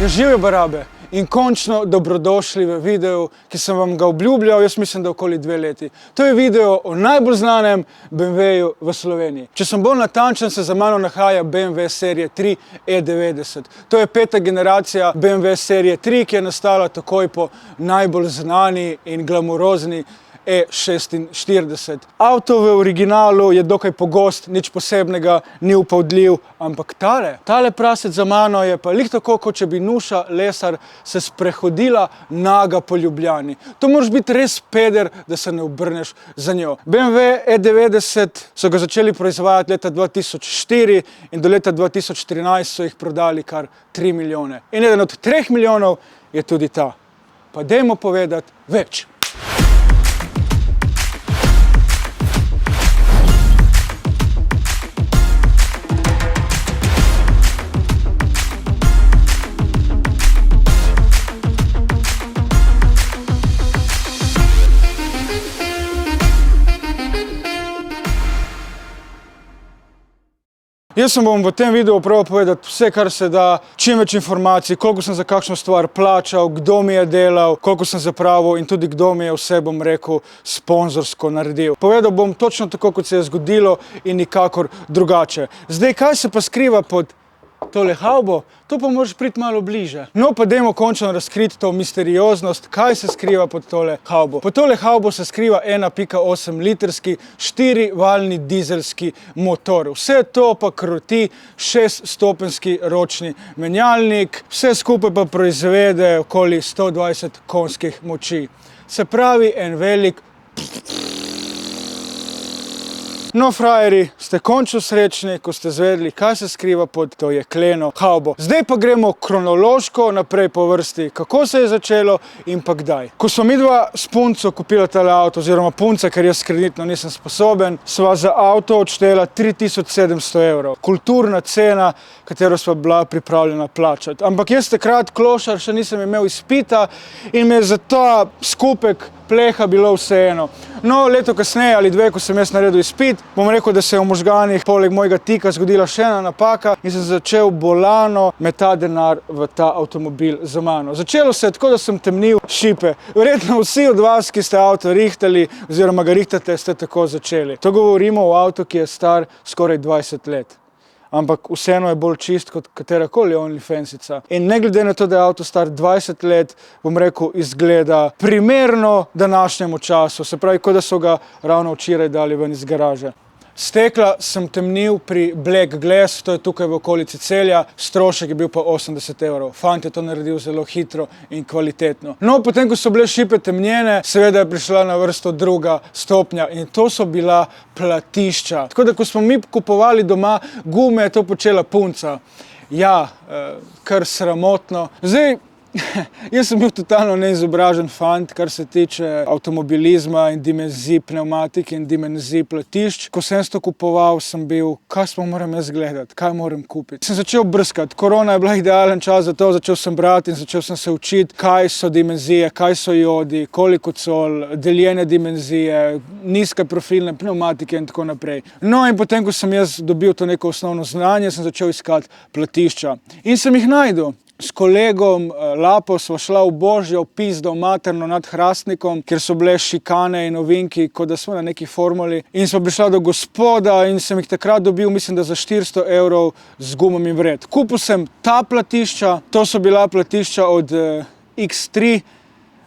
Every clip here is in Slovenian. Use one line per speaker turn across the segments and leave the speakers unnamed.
Ja, živijo barabe in končno dobrodošli v videu, ki sem vam ga obljubljal, jaz mislim, da okoli 2 leti. To je video o najbolj znanem BMW-ju v Sloveniji. Če sem bolj natančen, se za mano nahaja BMW serije 3 E90. To je 5. generacija BMW serije 3, ki je nastala takoj po najbolj znani in glamurozni E46. Avto v originalu je dokaj pogost, nič posebnega, ni upavdljiv, ampak tale prasec za mano je pa lih tako, kot če bi Nuša Lesar se sprehodila naga po Ljubljani. To moraš biti res peder, da se ne obrneš za njo. BMW E90 so ga začeli proizvajati leta 2004 in do leta 2013 so jih prodali kar 3 milijone. In eden od 3 milijonov je tudi ta. Pa dajmo povedati več. Jaz sem bom v tem videu probal povedati vse, kar se da, čim več informacij, koliko sem za kakšno stvar plačal, kdo mi je delal, koliko sem zapravil in tudi kdo mi je vse, bom rekel, sponzorsko naredil. Povedal bom točno tako, kot se je zgodilo in nikakor drugače. Zdaj, kaj se pa skriva pod tole havbo? To pa moraš priti malo bliže. No, pa dajmo končno razkriti to misterioznost, kaj se skriva pod tole havbo. Pod tole havbo se skriva 1,8 litrski 4-valjni dizelski motor. Vse to pa kroti 6-stopenjski ročni menjalnik, vse skupaj pa proizvede okoli 120 konjskih moči. Se pravi, en velik. No, frajeri, ste končno srečni, ko ste zvedeli, kaj se skriva pod to jekleno havbo. Zdaj pa gremo kronološko naprej po vrsti, kako se je začelo in pa kdaj. Ko smo midva s punco kupila tale avto, oziroma punca, ker jaz kreditno nisem sposoben, sva za avto odštela 3700 evrov. Kulturna cena, katero sva bila pripravljena plačati. Ampak jaz takrat, klošar, še nisem imel izpita in me je za ta skupek pleha bilo vseeno. No, leto kasneje ali 2, ko sem jaz naredil izpit, bom rekel, da se je v možganih poleg mojega tika zgodila še ena napaka in sem začel bolano metati denar v ta avtomobil za mano. Začelo se je tako, da sem temnil šipe. Verjetno vsi od vas, ki ste avto rihtali oziroma ga rihtate, ste tako začeli. To govorimo o avtu, ki je star skoraj 20 let. Ampak vseeno je bolj čist kot katerakoli OnlyFansica. In ne glede na to, da je avto star 20 let, bom rekel, izgleda primerno današnjemu času. Se pravi, kot da so ga ravno včeraj dali ven iz garaže. Stekla sem temnil pri Black Glass, to je tukaj v okolici Celja, strošek je bil pa 80 evrov. Fant je to naredil zelo hitro in kvalitetno. No, potem, ko so bile šipe temnjene, seveda je prišla na vrsto druga stopnja in to so bila platišča. Tako da, ko smo mi kupovali doma gume, je to počela punca. Ja, kar sramotno. Zdaj, jaz sem bil totalno neizobražen fant, kar se tiče avtomobilizma in dimenzij pnevmatike in dimenzij platišč. Ko sem to kupoval, sem bil, kaj moram jaz gledati, kaj moram kupiti. Sem začel brskati. Korona je bila idealen čas za to, začel sem brati in začel sem se učiti, kaj so dimenzije, kaj so jodi, koliko col, deljene dimenzije, nizke profilne pnevmatike in tako naprej. No, in potem, ko sem jaz dobil to neko osnovno znanje, sem začel iskati platišča. In sem jih našel. S kolegom Lapo sva šla v božjo pizdo materno nad Hrastnikom, kjer so bile šikane in ovinki, kot da smo na neki formuli. In sva prišla do gospoda in sem jih takrat dobil, mislim, da za 400 evrov z gumami vred. Kupil sem ta platišča, to so bila platišča od X3,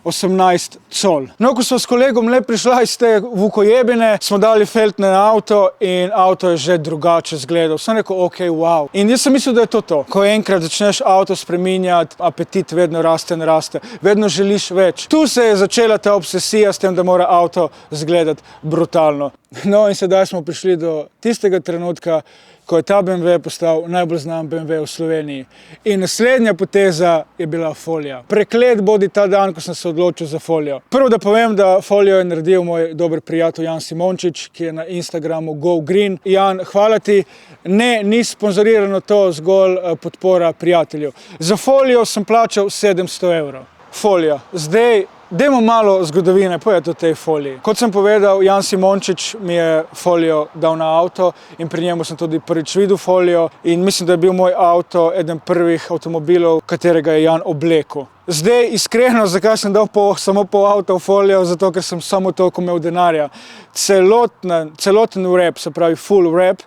18 col. No, ko smo s kolegom le prišla iz te vukojebine, smo dali feltne na avto in avto je že drugače izgledal. Sem rekel, ok, wow. In jaz sem mislil, da je to. Ko enkrat začneš avto spreminjati, apetit vedno raste in raste. Vedno želiš več. Tu se je začela ta obsesija s tem, da mora avto izgledati brutalno. No, in sedaj smo prišli do tistega trenutka, ko je ta BMW postal najbolj znan BMW v Sloveniji. In naslednja poteza je bila folija. Preklet bodi ta dan, ko sem se odločil za folijo. Prvo, da povem, da folijo je naredil moj dober prijatelj Jan Simončič, ki je na Instagramu Go Green. Jan, hvala ti. Ne, ni sponzorirano to, zgolj podpora prijatelju. Za folijo sem plačal 700 evrov. Folija. Zdaj, Dajmo malo zgodovine povedati o tej foliji. Kot sem povedal, Jan Simončič mi je folijo dal na avto in pri njemu sem tudi prvič videl folijo in mislim, da je bil moj avto eden prvih avtomobilov, katerega je Jan oblekel. Zdaj, iskreno, zakaj sem dal samo pol avta v folijo? Zato, ker sem samo toliko imel denarja. Celoten wrap, se pravi full wrap,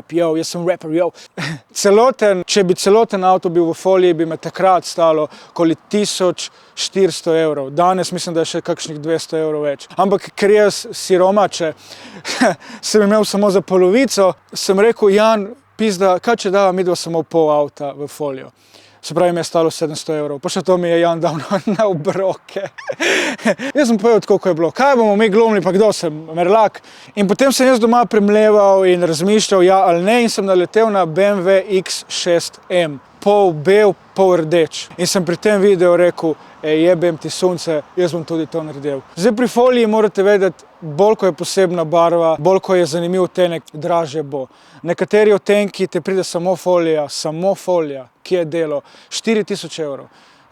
jaz sem rapper, če bi celoten avto bil v foliji, bi me takrat stalo okoli 1400 evrov. Danes mislim, da je še kakšnih 200 evrov več. Ampak ker jaz siromače sem imel samo za polovico, sem rekel, Jan, pizda, kaj če dava midva samo pol avta v folijo? Se pravi, mi je stalo 700 evrov, pa še to mi je Jan dal na obroke. Jaz sem povedal, koliko je bilo, kaj bomo mi glumili, pa kdo sem, Merlak. In potem sem jaz doma premleval in razmišljal, ja ali ne, in sem naletel na BMW X6M. Pol bel, pol rdeč. In sem pri tem videu rekel, jebem ti sunce, jaz bom tudi to naredil. Zdaj pri foliji morate vedeti, bolj ko je posebna barva, bolj ko je zanimiv odtenek, dražje bo. Nekateri odtenki te pride samo folija, ki je delo, 4000 evrov.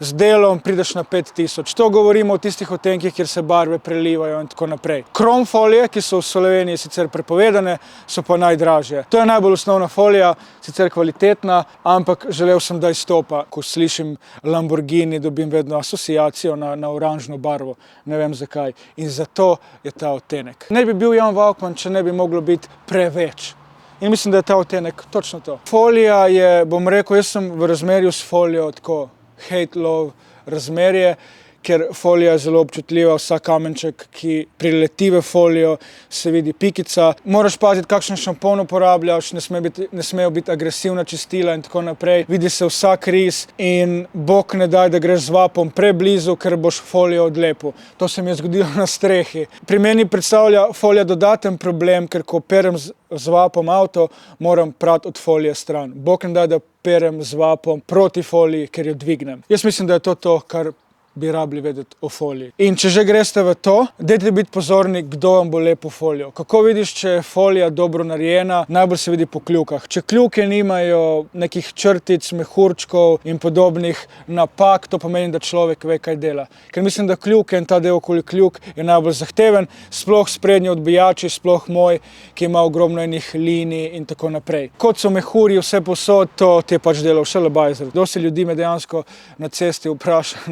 Z delom prideš na 5000. To govorimo o tistih odtenkih, kjer se barve prelivajo in tako naprej. Krom folije, ki so v Sloveniji sicer prepovedane, so pa najdražje. To je najbolj osnovna folija, sicer kvalitetna, ampak želel sem, da izstopa. Ko slišim Lamborghini, dobim vedno asociacijo na oranžno barvo. Ne vem zakaj. In zato je ta odtenek. Ne bi bil Jan Valkman, če ne bi moglo biti preveč. In mislim, da je ta odtenek točno to. Folija je, bom rekel, jaz sem v razmerju s folijo tako hate-love razmerje, ker folija je zelo občutljiva, vsak kamenček, ki prileti v folijo, se vidi pikica. Moraš paziti, kakšen šampon uporabljaš, ne smejo biti agresivna čistila in tako naprej. Vidi se vsak riz in bog ne daj, da greš z vapom preblizu, ker boš folijo odlepil. To se mi je zgodilo na strehi. Pri meni predstavlja folija dodaten problem, ker ko perem z vapom avto, moram prati od folije stran. Bog ne daj, da perem z vapom proti foliji, ker jo dvignem. Jaz mislim, da je to, kar bi rabili vedeti o foliji. In če že greste v to, dajte biti pozorni, kdo vam bo lepo folijo. Kako vidiš, če je folija dobro narejena, najbolj se vidi po kljukah. Če kljuke nimajo nekih črtic, mehurčkov in podobnih napak, to pomeni, da človek ve, kaj dela. Ker mislim, da kljuke in ta del okoli kljuk je najbolj zahteven, sploh sprednji odbijači, sploh moj, ki ima ogromno enih linij in tako naprej. Kot so mehurji vse posod, to ti je pač delal šalabajzer. Dosti ljudi me dejansko na cesti vpraša,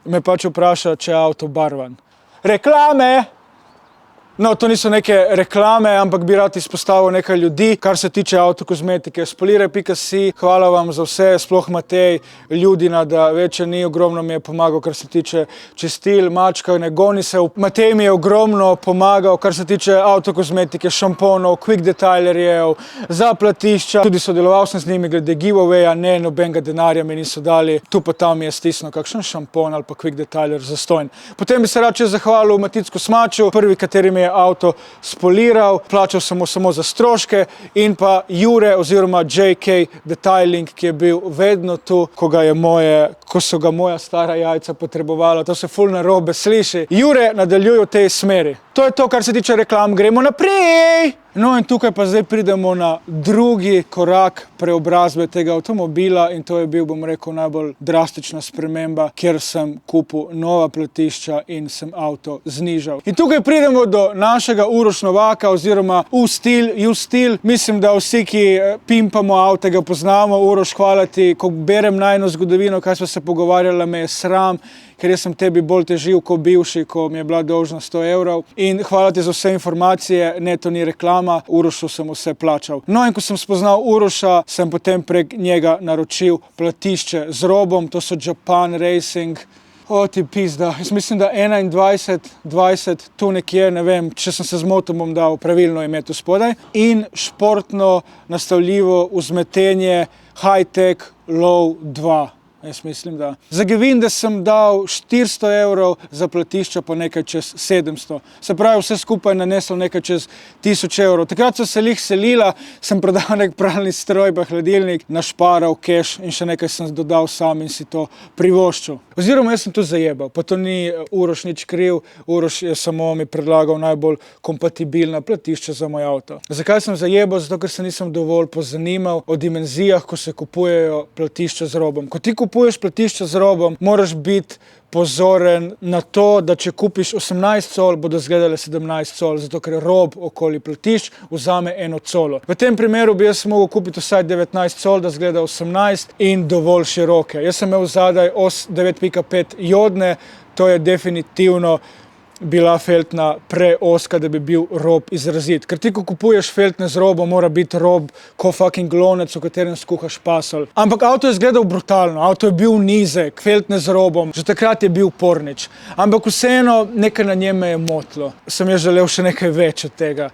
me pač vpraša, če je avto barvan. Reklame! No, to niso neke reklame, ampak bi rad izpostavil nekaj ljudi, kar se tiče avtokozmetike. Spolire.si, hvala vam za vse, sploh Matej, Ljudina, da večer ni, ogromno mi je pomagal, kar se tiče čistil, mačka, ne goni se. Matej mi je ogromno pomagal, kar se tiče avtokozmetike, šamponov, quick detailerjev, za platišča. Tudi sodeloval sem z njimi glede giveawaya, ne, nobenega denarja mi niso dali. Tu pa tam mi je stisnil kakšen šampon ali pa quick detailer zastojn. Potem bi se rad še zahvalil Maticku Smaču, prvi, kateri mi je avto spoliral, plačal sem mu samo za stroške, in pa Jure oziroma JK Detailing, ki je bil vedno tu, ko so ga moja stara jajca potrebovala. To se ful narobe sliši. Jure, nadaljuj v tej smeri. To je to, kar se tiče reklam, gremo naprej! No in tukaj pa zdaj pridemo na drugi korak preobrazbe tega avtomobila in to je bil, bom rekel, najbolj drastična sprememba, kjer sem kupil nova platišča in sem avto znižal. In tukaj pridemo do našega Uroš Novaka oziroma U-Stil. Mislim, da vsi, ki pimpamo avto, ga poznamo. Uroš, hvala ti, ko berem najino zgodovino, kaj sva se pogovarjala, me je sram, ker jaz sem tebi bolj težil kot bivši, ko mi je bila dolžna 100 evrov. In hvala ti za vse informacije, ne, to ni reklama, Urošu sem vse plačal. No in ko sem spoznal Uroša, sem potem prek njega naročil platišče z robom, to so Japan Racing. O, ti pizda, jaz mislim, da 21-20, tu nekje, ne vem, če sem se zmotil, bom dal pravilno ime tu spodaj. In športno nastavljivo vzmetenje Hi-Tech Low 2. Jaz mislim, da. Za Gevinde sem dal 400 evrov, za platišča pa nekaj čez 700. Se pravi, vse skupaj naneslo nekaj čez 1000 evrov. Takrat so se lih selila, sem prodal nek pralni stroj, pa hladilnik, našparal keš in še nekaj sem dodal sam in si to privoščil. Oziroma, jaz sem tu zajebal, pa to ni Uroš nič kriv, Uroš je samo mi predlagal najbolj kompatibilna platišča za moj avto. Zakaj sem zajebal? Zato, ker se nisem dovolj pozanimal o dimenzijah, ko se kupujejo platišča z robom. Ko ti kupuješ platišča z robom, moraš biti pozoren na to, da če kupiš 18 col, bodo izgledale 17 col, zato ker rob okoli platišč vzame 1 colo. V tem primeru bi jaz mogel kupiti vsaj 19 col, da izgleda 18 in dovolj široke. Jaz sem imel zadaj os 9.5 jodne, to je definitivno bila feltna preoska, da bi bil rob izrazit. Ker ti, ko kupuješ feltne z robom, mora biti rob ko fucking lonec, v katerem skuhaš pasol. Ampak avto je izgledal brutalno, avto je bil nizek, feltne z robom, že takrat je bil pornič. Ampak vseeno nekaj na njem me je motilo. Sem je želel še nekaj več od tega.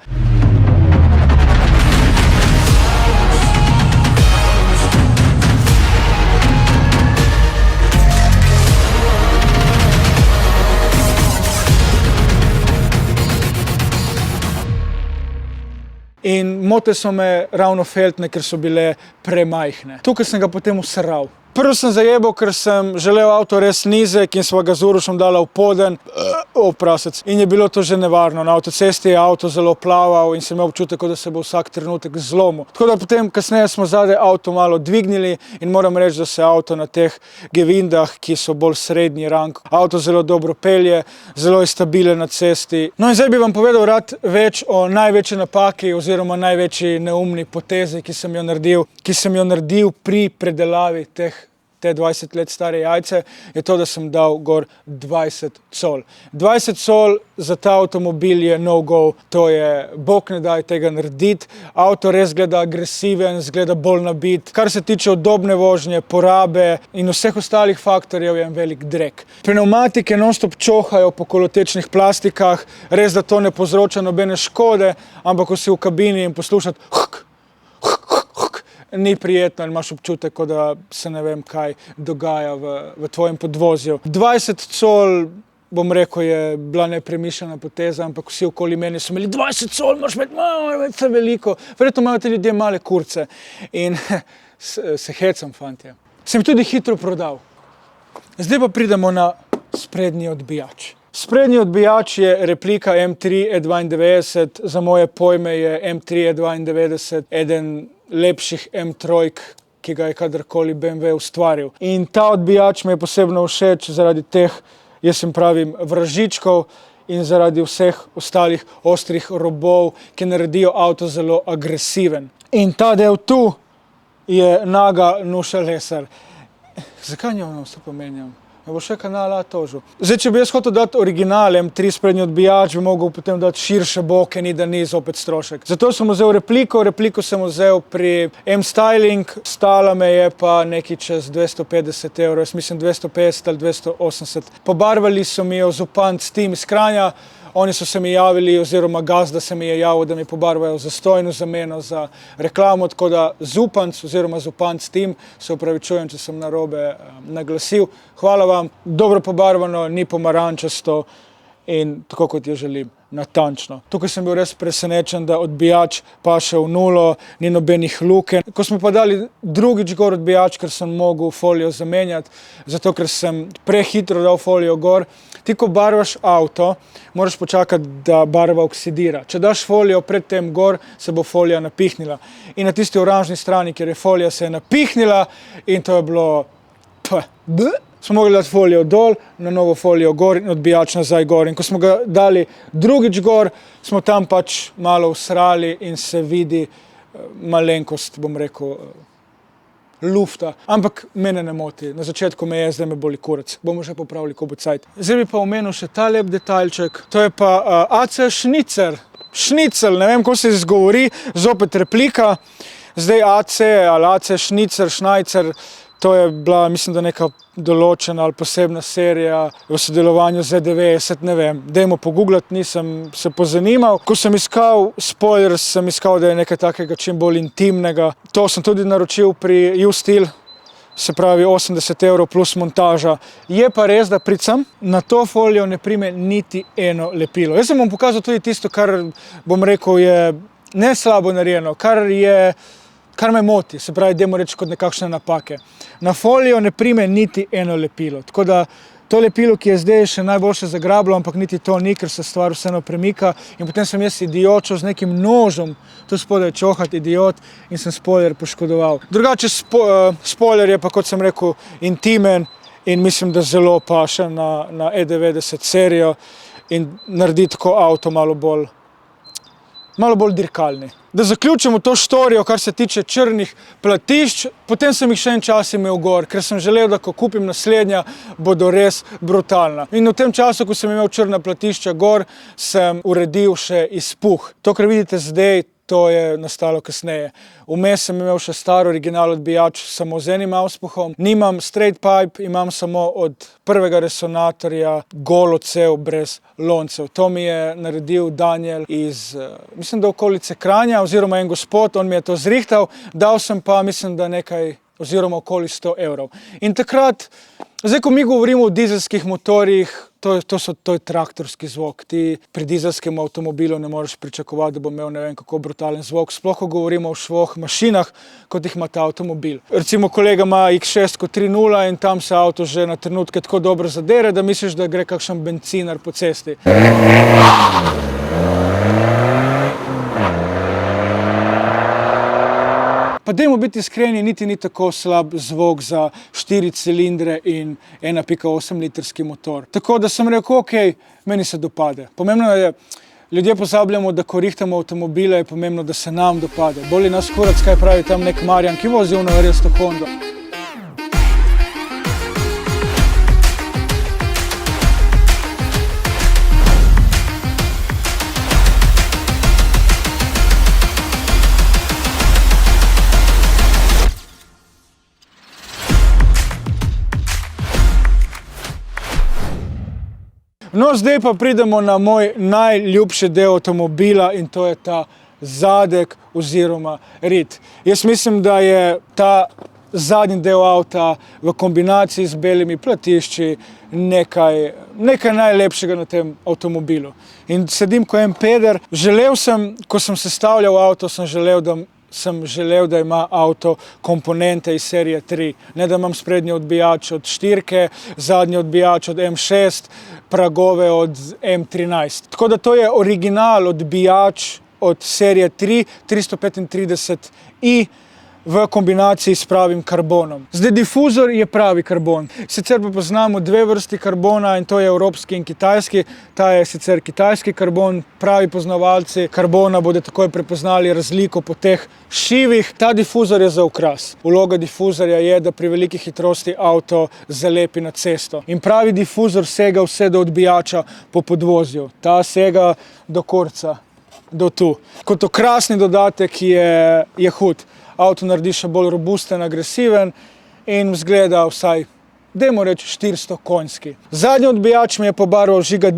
In mote so me ravno feltne, ker so bile premajhne. Tukaj sem ga potem usral. Prvo sem zajebal, ker sem želel avto res nizek in sva ga z Urošem dala v poden, prasec. In je bilo to že nevarno. Na avtocesti je avto zelo plaval in sem imel občutek, da se bo vsak trenutek zlomil. Tako da potem kasneje smo zadaj avto malo dvignili in moram reči, da se avto na teh gevindah, ki so bolj srednji rang, avto zelo dobro pelje, zelo je stabilen na cesti. No in zdaj bi vam povedal rad več o največji napaki oziroma največji neumni potezi, ki sem jo naredil pri predelavi te 20 let stare jajce, je to, da sem dal gor 20 col. 20 col za ta avtomobil je no go, to je, bog ne daj tega narediti. Avto res gleda agresiven, zgleda bolj nabit. Kar se tiče udobne vožnje, porabe in vseh ostalih faktorjev, je en velik drek. Pneumatike non-stop čohajo po kolotečnih plastikah, res da to ne povzroča nobene škode, ampak ko si v kabini in poslušati ni prijetno in imaš občutek, kot da se ne vem kaj dogaja v tvojem podvozju. 20 col, bom rekel, je bila nepremišljena poteza, ampak vsi okoli meni so imeli 20 col, moraš imeti vse veliko. Verjetno imajo te ljudje male kurce in se hecam, fantje. Sem tudi hitro prodal. Zdaj pa pridemo na sprednji odbijač. Sprednji odbijač je replika M3 E92, za moje pojme je M3 E92 eden lepših M3, ki ga je kadarkoli BMW ustvaril. In ta odbijač mi je posebno všeč zaradi teh, jaz jim pravim, vražičkov in zaradi vseh ostalih ostrih robov, ki naredijo avto zelo agresiven. In ta del tu je Naga Nuša Lesar. Zakaj njo vse pomenjam? Me bo še kanal A tožil. Zdaj, če bi jaz hotel dati original M3 sprednji odbijač, bi mogel potem dati širše boke, ni da ni zopet strošek. Zato sem vzel repliko sem vzel pri M-Styling, stala me je pa nekaj čez 250 €, jaz mislim 250 ali 280. Pobarvali so mi jo Zupanc Team iz Kranja, oni so se mi javili, oziroma gazda se mi je javil, da mi pobarvajo zastojno zameno za reklamo, tako da Zupanc oziroma Zupanc Team, se opravičujem, če sem narobe naglasil. Hvala vam, dobro pobarvano, ni pomarančasto in tako, kot jo želim, natančno. Tukaj sem bil res presenečen, da odbijač paše v nulo, ni nobenih luken. Ko smo pa dali drugič gor odbijač, ker sem mogel folijo zamenjati, zato ker sem prehitro dal folijo gor. Ti, ko barvaš avto, moraš počakati, da barva oksidira. Če daš folijo pred tem gor, se bo folija napihnila. In na tisti oranžni strani, kjer je folija, se je napihnila in to je bilo smo mogli dati folijo dol, na novo folijo gor in odbijač nazaj gor. In ko smo ga dali drugič gor, smo tam pač malo usrali in se vidi malenkost, bom rekel, lufta. Ampak mene ne moti. Na začetku me je, zdaj me boli kurac. Bomo še popravili, ko bo cajt. Zdaj bi pa omenil še ta lep detajlček. To je pa AC Schnitzer. Šnicel, ne vem, ko se izgovori, zopet replika. Zdaj AC ali AC Schnitzer, Schneizer, to je bila, mislim, da neka določena ali posebna serija v sodelovanju z E90, ne vem. Dajmo pogooglati, nisem se pozanimal. Ko sem iskal spoilers, sem iskal, da je nekaj takega čim bolj intimnega. To sem tudi naročil pri U-Steel, se pravi 80 € plus montaža. Je pa res, da pricam, na to folijo ne prime niti eno lepilo. Jaz sem vam pokazal tudi tisto, kar, bom rekel, je ne slabo narejeno, kar me moti, se pravi, dajmo reči kot nekakšne napake. Na folijo ne prime niti eno lepilo, tako da to lepilo, ki je zdaj še najboljše zagrabilo, ampak niti to ni, ker se stvar vseeno premika. In potem sem jaz idiot z nekim nožem tu spodaj čohat, idiot, in sem spoiler poškodoval. Drugače spoiler je pa, kot sem rekel, intimen in mislim, da zelo paše na E90 serijo in naredi tako avto malo bolj dirkalni. Da zaključimo to štorijo, kar se tiče črnih platišč, potem sem jih še en čas imel gor, ker sem želel, da ko kupim naslednja, bodo res brutalna. In v tem času, ko sem imel črna platišča gor, sem uredil še izpuh. To, kar vidite zdaj, to je nastalo kasneje. Vmes sem imel še star original odbijač samo z enim auspuhom. Nimam straight pipe, imam samo od prvega resonatorja golo cev brez loncev. To mi je naredil Daniel iz, mislim, da okolice Kranja, oziroma en gospod, on mi je to zrihtal, dal sem pa, mislim, da nekaj, oziroma okoli 100 evrov. In takrat, zdaj, ko mi govorimo o dizelskih motorjih, to je traktorski zvok. Ti pri dizelskem avtomobilu ne moreš pričakovati, da bo imel ne vem kako brutalen zvok. Sploh, ko govorimo o švoh mašinah, kot jih ima ta avtomobil. Recimo kolega ima X6 3.0 in tam se avto že na trenutke tako dobro zadere, da misliš, da gre kakšen bencinar po cesti. Pa dajmo biti iskreni, niti ni tako slab zvok za 4 cilindre in 1,8 litrski motor. Tako da sem rekel, ok, meni se dopade. Pomembno je, ljudje pozabljamo, da ko rihtamo avtomobile, je pomembno, da se nam dopade. Boli nas kurac, kaj pravi tam nek Marjan, ki vozi v novarjesto Hondo. No, zdaj pa pridemo na moj najljubši del avtomobila in to je ta zadek oziroma rit. Jaz mislim, da je ta zadnji del avta v kombinaciji z belimi platišči nekaj najlepšega na tem avtomobilu. In sedim ko en peder. Ko sem sestavljal avto, sem želel, da ima avto komponente iz serije 3. Ne, da imam sprednji odbijač od 4, zadnji odbijač od M6, pragove od M13. Tako da to je original odbijač od serije 3, 335i, v kombinaciji s pravim karbonom. Zdaj, difuzor je pravi karbon. Sicer pa poznamo dve vrsti karbona in to je evropski in kitajski. Ta je sicer kitajski karbon. Pravi poznavalci karbona bodo takoj prepoznali razliko po teh šivih. Ta difuzor je za okras. Vloga difuzorja je, da pri veliki hitrosti avto zalepi na cesto. In pravi difuzor sega vse do odbijača po podvozju. Ta sega do korca, do tu. Kot okrasni dodatek je hud. Avto naredi še bolj robusten, agresiven in zgleda vsaj, dajmo reči, 400 konjski. Zadnji odbijač mi je pobarval Žiga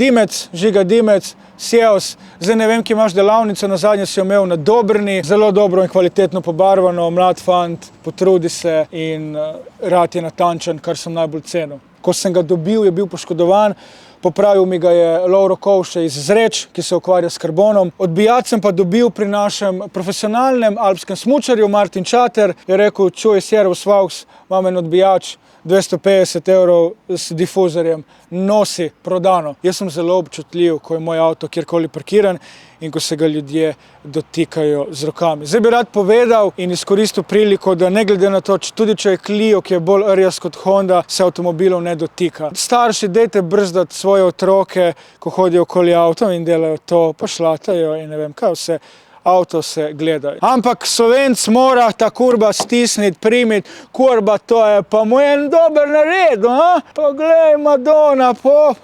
Dimec, Sjeos. Zdaj ne vem, ki imaš delavnico, na zadnje si jo imel na Dobrni. Zelo dobro in kvalitetno pobarvano, mlad fant, potrudi se in rad je natančen, kar sem najbolj cenil. Ko sem ga dobil, je bil poškodovan. Popravil mi ga je Lovro Kovše iz Zreč, ki se ukvarja s karbonom. Odbijač sem pa dobil pri našem profesionalnem alpskem smučarju, Martin Čater. Je rekel, čuj, Servus Vaux, imam en odbijač, 250 evrov s difuzorjem, nosi, prodano. Jaz sem zelo občutljiv, ko je moj avto kjerkoli parkiran in ko se ga ljudje dotikajo z rokami. Zdaj bi rad povedal in izkoristil priliko, da ne glede na to, tudi če je Clio, ki je bolj rjas kot Honda, se avtomobilov ne dotika. Starši, dajte brzdati svoje otroke, ko hodijo okoli avtom in delajo to, pa šlatajo in ne vem kaj vse. Avto se gledajo. Ampak Slovenc mora ta kurba stisniti, primiti. Kurba, to je pa mu en dober nared, a? Pa glej, Madonna,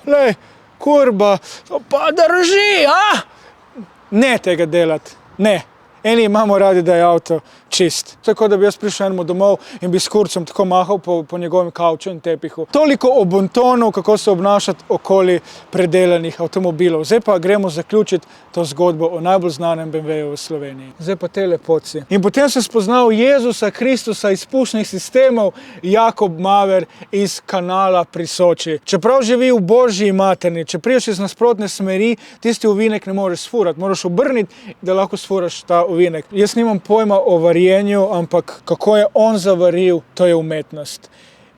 glej, kurba, to pa drži, a? Ne tega delati, ne. Eni imamo radi, da je avto čist. Tako da bi jaz prišel enemu domov in bi s kurcem tako mahal po njegovem kavču in tepihu. Toliko o bontonu, kako se obnašati okoli predelanih avtomobilov. Zdaj pa gremo zaključiti to zgodbo o najbolj znanem BMW-ju v Sloveniji. Zdaj pa te lepoci. In potem sem spoznal Jezusa Kristusa iz pušnih sistemov, Jakob Maver iz Kanala pri Soči. Čeprav živi v Božji materni, če priješ iz nasprotne smeri, tisti ovinek ne moreš sfurati. Moraš obrniti, da lahko sfuraš ta ovinek. Jaz nimam pojma o varjenju, ampak kako je on zavaril, to je umetnost.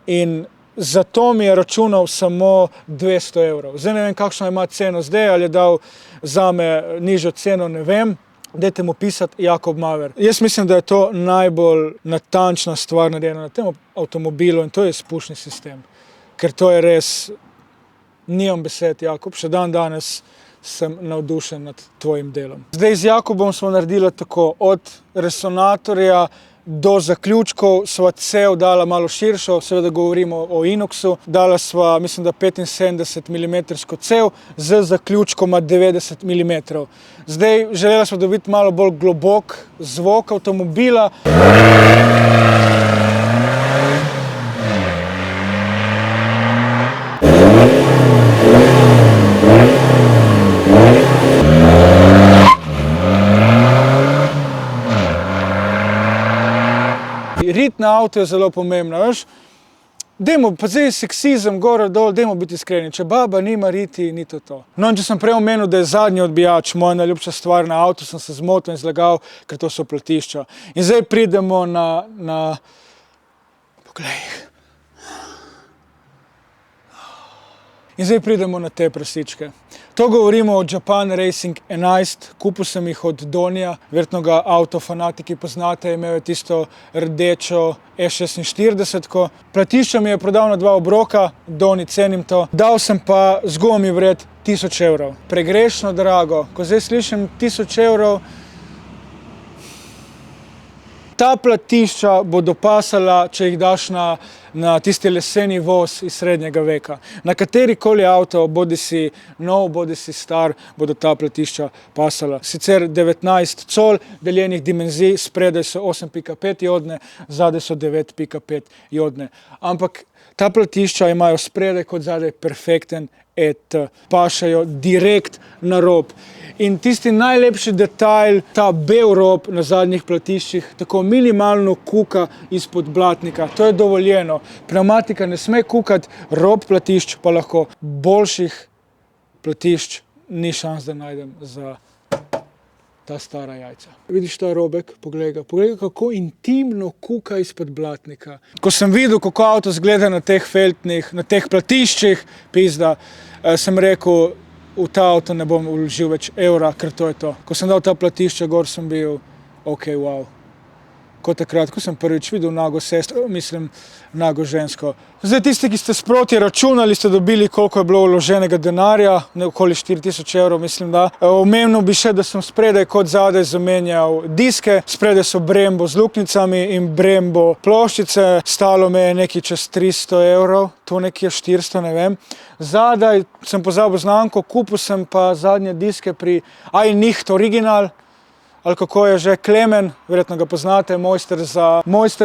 In Zato mi je računal samo 200 evrov. Zdaj ne vem, kakšno ima ceno zdaj, ali je dal zame nižjo ceno, ne vem. Dajte mu pisati Jakob Maver. Jaz mislim, da je to najbolj natančna stvar narejena na tem avtomobilu in to je izpušni sistem. Ker to je res, nimam besed, Jakob, še danes sem navdušen nad tvojim delom. Zdaj z Jakobom smo naredili tako, od resonatorja do zaključkov sva cev dala malo širšo, seveda govorimo o Inoxu, dala sva, mislim, da 75 mm cev z zaključkoma 90 mm. Zdaj želela sva dobiti malo bolj globok zvok avtomobila. Rit na avto je zelo pomembna, veš? Dajmo, pa zdaj seksizem, gor, dol, dajmo biti iskreni. Če baba nima riti, ni to. No, in če sem prej omenil, da je zadnji odbijač moja najljubša stvar na avtu, sem se zmotil in zlagal, ker to so platišča. In zdaj pridemo na... Poglej. In zdaj pridemo na te prasičke. To govorimo o Japan Racing 11, kupil sem jih od Donija, verjetno ga avtofanatiki poznate, imel je tisto rdečo E46-ko. Platišča mi je prodal na 2 obroka, Doni, cenim to. Dal sem pa z gumami vred 1000 evrov. Pregrešno drago, ko zdaj slišim 1000 evrov, ta platišča bodo pasala, če jih daš na tisti leseni voz iz srednjega veka. Na katerikoli avto, bodi si nov, bodi si star, bodo ta platišča pasala. Sicer 19 col deljenih dimenzij, spredaj so 8,5 jodne, zadaj so 9,5 jodne. Ampak ta platišča imajo spredaj kot zadaj perfekten ET, pašajo direkt na rob. In tisti najlepši detajl, ta bel rob na zadnjih platiščih, tako minimalno kuka izpod blatnika. To je dovoljeno. Pneumatika ne sme kukati, rob platišč pa lahko. Boljših platišč ni šans, da najdem za ta stara jajca. Vidiš ta robek? Poglej ga, kako intimno kuka izpod blatnika. Ko sem videl, kako avto zgleda na teh feltnih, na teh platiščih, pizda, sem rekel, v ta avto ne bom vložil več evra, ker to je to. Ko sem dal ta platišča gor, sem bil, ok, wow. Kot takrat, ko sem prvič videl nago sestro, mislim, nago žensko. Zdaj tisti, ki ste sproti računali, ste dobili, koliko je bilo vloženega denarja, okoli 4000 evrov, mislim, da. Omenil bi še, da sem spredaj kot zadaj zamenjal diske, spredaj so Brembo z luknjicami in Brembo ploščice, stalo me je nekaj čez 300 evrov, tu nekje 400, ne vem. Zadaj sem pozabil znamko, kupil sem pa zadnje diske pri iNicht Original, ali kako je že, Klemen, verjetno ga poznate, mojster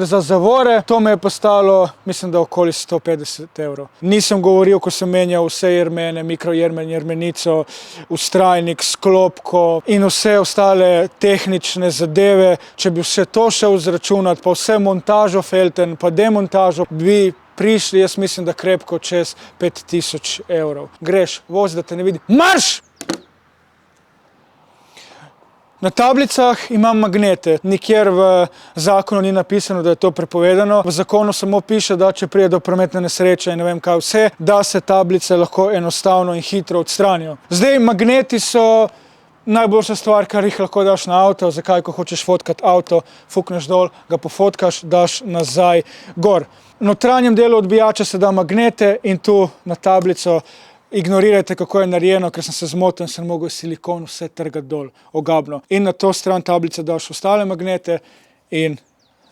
za zavore. To me je postalo, mislim, da okoli 150 evrov. Nisem govoril, ko sem menjal vse jermene, mikrojermen, jermenico, vztrajnik, sklopko in vse ostale tehnične zadeve. Če bi vse to šel zračunati, pa vse montažo felten, pa demontažo, bi prišli, jaz mislim, da krepko čez 5000 evrov. Greš, voz, da te ne vidi. Marš! Na tablicah imam magnete, nikjer v zakonu ni napisano, da je to prepovedano. V zakonu samo piše, da če pride do prometne nesreče in ne vem kaj vse, da se tablice lahko enostavno in hitro odstranijo. Zdaj, magneti so najboljša stvar, kar jih lahko daš na avto. Zakaj, ko hočeš fotkati avto, fukneš dol, ga pofotkaš, daš nazaj gor. V notranjem delu odbijača se da magnete in tu na tablico ignorirajte, kako je narejeno, ker sem se zmotil in sem mogel silikon vse trgati dol, ogabno. In na to stran tablice daš ostale magnete in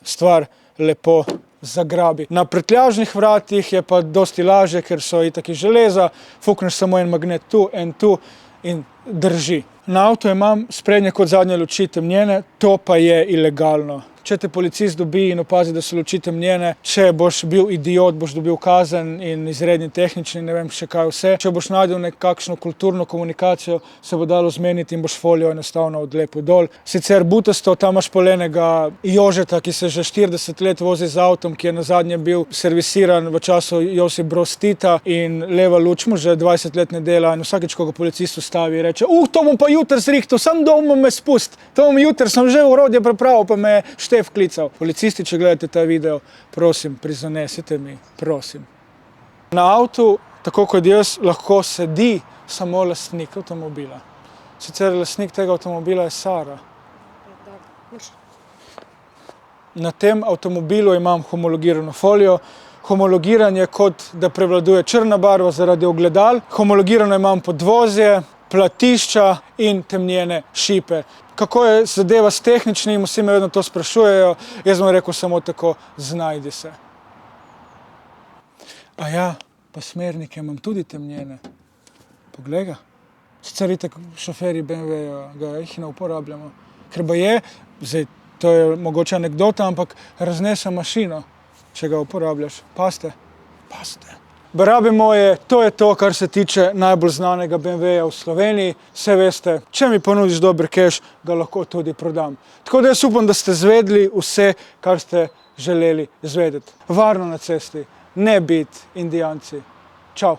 stvar lepo zagrabi. Na prtljažnih vratih je pa dosti lažje, ker so itak iz železa, fukneš samo en magnet tu, en tu in drži. Na avtu imam sprednje kot zadnje luči temnjene, to pa je ilegalno. Če te policist dobi in opazi, da so luči temnjene, če boš bil idiot, boš dobil kazen in izredni tehnični, ne vem še kaj vse. Če boš najdel nekakšno kulturno komunikacijo, se bo dalo zmeniti in boš folijo enostavno odlepil dol. Sicer butasto, tam imaš polenega Jožeta, ki se že 40 let vozi z avtom, ki je nazadnje bil servisiran v času Josip Broz Tita in leva luč mu že 20 let ne dela in vsakeč, ko ga policist ustavi, reče, to bom pa jutr zrihtal, sam doma me spust, to bom jutr, sem že orodje prepravil, pa me Štef klical. Policisti, če gledate ta video, prosim, prizanesite mi, prosim. Na avtu, tako kot jaz, lahko sedi samo lastnik avtomobila. Sicer lastnik tega avtomobila je Sara. Na tem avtomobilu imam homologirano folijo. Homologiran je kot, da prevladuje črna barva zaradi ogledal. Homologirano imam podvozje, platišča in temnjene šipe. Kako je zadeva s tehničnim, vsi me vedno to sprašujejo, jaz bom rekel samo tako, znajdi se. A ja, pa smernike imam tudi temnjene. Poglej ga. Sicer itak šoferji BMW-ja ga jih ne uporabljamo. Ker baje, zdaj to je mogoče anekdota, ampak raznese mašino, če ga uporabljaš. Pazite. Barabe moje, to je to, kar se tiče najbolj znanega BMW-ja v Sloveniji. Saj veste, če mi ponudiš dober keš, ga lahko tudi prodam. Tako da jaz upam, da ste izvedeli vse, kar ste želeli izvedeti. Varno na cesti, ne biti Indijanci. Čau.